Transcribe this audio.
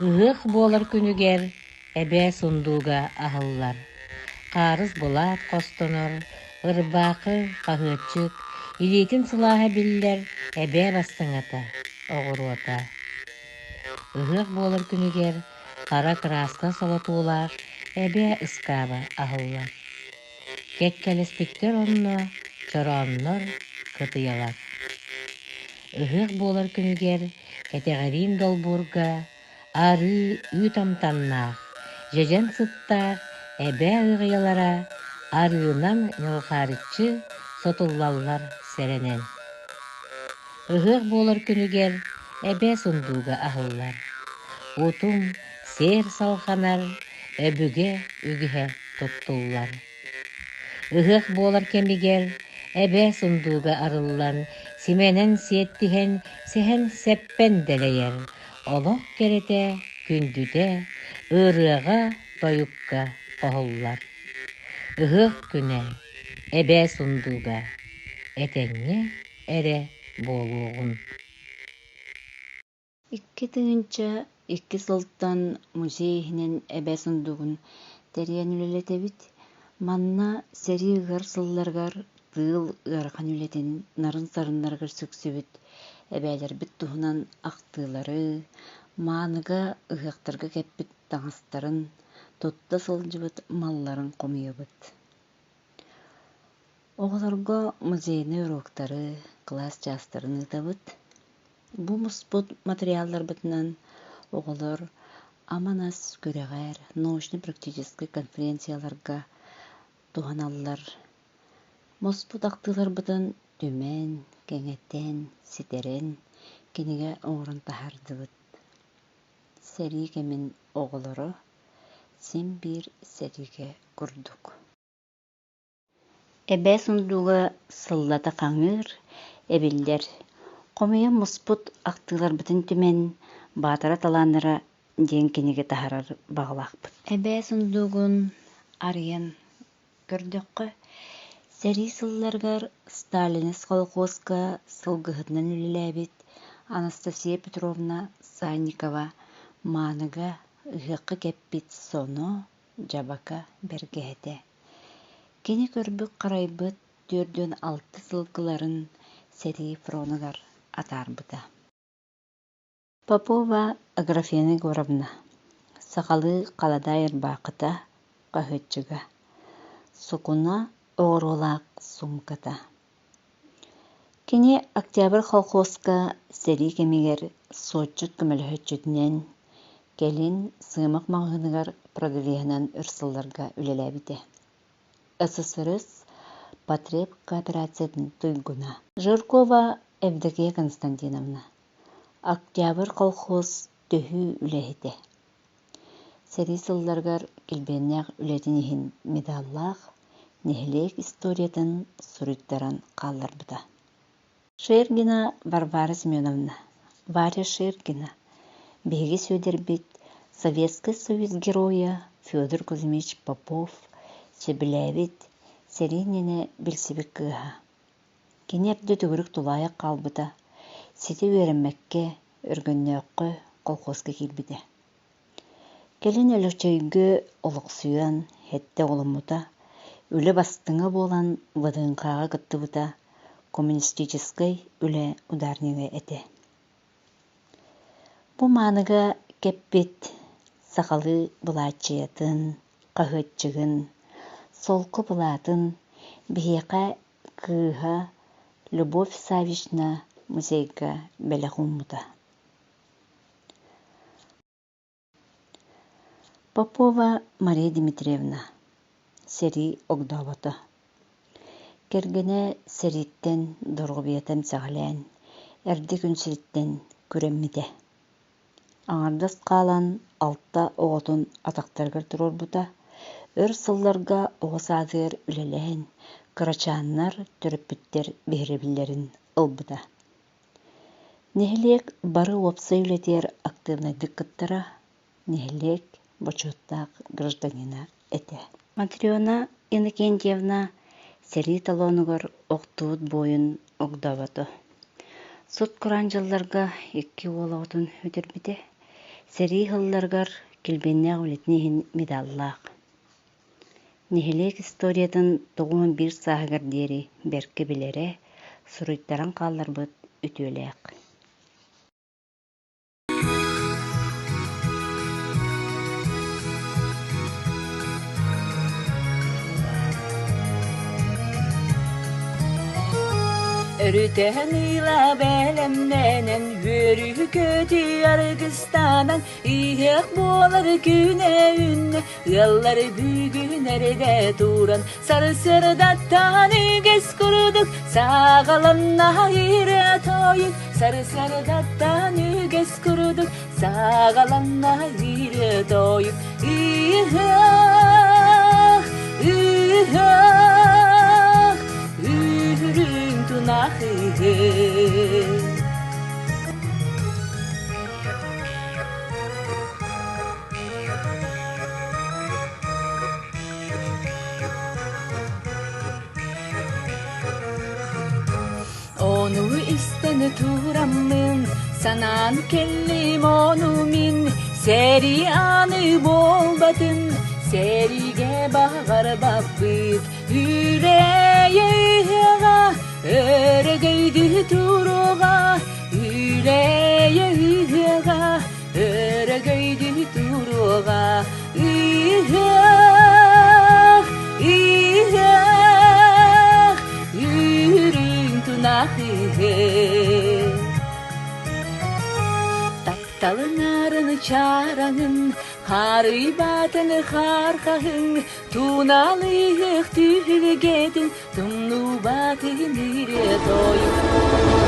Ыһыах буолар күнүгэр эбээ сундууга аһыллар. Каарыс булаат костонор, ырбаакы хаһыаччык, илиитин сылааһа биллэр эбээ бастаҥата, оҕуруота. Ыһыах буолар күнүгэр хара кырааста солотуулаах эбээ ыскааба аһыллар. Кэккэлэспиттэр онно чорооннор кытыйалар. Ыһыах буолар күнүгэр кэтэҕэриин долбуурга ары үт амтаннаах, дьэдьэн сыттаах эбээ ыҕыйалара арыынан ньулхаарыччы сотуллаллар сэрэнэн. Ыһыах буолар күнүгэр эбээ сундууга аһыллар. Утум сээр салханар өбүгэ үгүһэ туттуллар. Ыһыах буолар кэмигэр эбээ сундууга арыллан симэнэн сиэттиһэн сэхэн сэппэн дэлэйэр, олох кэрэтэ күндүтэ ырыаҕа тойукка оһуллар. Ыһыах күнэ эбээ сундууга этэҥҥэ эрэ буолуоҕун. Икки тыынча икки сылтан музей иһинэн эбээ сундугун тэриэн үлэлэтэбит, манна сэри ыгар сылларгар тыыл ыарахан үлэтин нарын сарыннаргар сүксүбүт, эбээлэрбит туһунан ахтыылары, maaныга ыһыахтарга кэппит таҥастарын, тутта сылдьыбыт малларын хомуйабыт. Оҕолорго музейны уроктары, класс чаастарын ыытабыт. Бу муспут материалларбытынан оҕолор аманас күрэҕээр научно-практический конференцияларга туһаналлар. Муспут ахтыыларбытын түмэн, кэҥэтэн, ситэрэн кинигэ оҥорон таһардыбыт. Сэрии кэмин оҕолоро сим биир сэригэ курдук. Эбээ сундууга сыллата хаҥыыр эбиллэр хомуйа муспут ахтыыларбытын түмэн баатара талааннара диэн кинигэ таһарар баҕалаахпыт. Эбээ сундуугун арыйан көрдөккө сэрии сылларгар Сталинес колхозга сылгыһытынан үлэлээбит Анастасия Петровна Санникова maaныга ыһыаххы кэппит соно дьабака бэргэһэтэ. Кини көрбүк харайбыт түөрдүөн 6 сылгыларын сэрии фронугар атаарбыта. Попова Аграфена Егоровна сахалы қалада ырбаакыта хаһыаччыга, сукуна оҕорулаак сумката. Кини Октябрь колхозга сэрии кэмигэр суоччут көмөлөһөччүтүнэн келин сыымак маҕыһыныгар продавиһынан ырсылларга үлэлээбите. СССР потреб кооперациятын туйгуна. Жиркова Евдокия Константиновна Октябрь колхоз төһүү үлэһите. Сэрии сылларгар килбээннээх үлэтин иһин медаллаах нэһилиэк историятын суруйттаран хаалларбыта. Шергина Варвара Семеновна Варя Шергина биһиги сүөдэрбит Советский Союз героя Федор Кузьмич Попов сөбүлээбит сэрийинэне билсибик кыыһа. Кини эрдэ түгүрүк тулаайа хаалбыта сити үөрэммэкке өргөннөөккө колхозга киирбите. Келин өлөчөйгө олохсуйан хэтте олумута үлэ бастыҥа буолан вадыыңхаага кыттыбыта коммунистической үлэ ударнига эте. Бу maaныга кэппит сахалы булаачыйатын, хаһыаччыгын, солку булатын биһиэхэ кыыһа Любовь Савична музейга бэлэхуммута. Попова Мария Дмитриевна сери огдообото. Кергене сериттен доргубиятан сагалаан эрди күнсилиттен күрэммите. Аңардас каалан алта оҕотун атактаргар турорбута, өр сылларга оҕосаатыгар үлэлээн кырачааннар төрөппүттер биһирибиллэрин ылбыта. Нэһилиэк бары уопса үлэтиэр активнайдык кыттара, нэһилиэк бочуоттаах гражданина эте. Матриона Иннокентьевна сери талонугар оқтуут бойун огдобото. Суд куран жылларга 2 уолоотун үтүрбүте, сери хылларгар килбеннээх үлэтниһин медаллаах. Нэһилиэк историятын 91 сааһыгар диэри бэркэ билэрэ суруйттаран хаалларбыт үтүөлээх. Өрүтэн ыйла бэлэмнэнэн өрү көтү Аргыстанан иһэх буолар күнэ үннэ ыллар бүгүнэрдэ туран сарсырдаттан үгэс курдук сагаланна ире тойук сарсырдаттан үгэс курдук сагаланна ире тойук иһэх үрүн тунахы Onu istene turamın sanan kellim onu min seri anı bolbatın serige bağır babbıt yüreğe öregeydi turuğa yüreğe öregeydi turuğa yürün tunahı Taktalın arını çaranın Harı batını harkahın Tunalıyık tühülgedin Tumlu batın ire doyun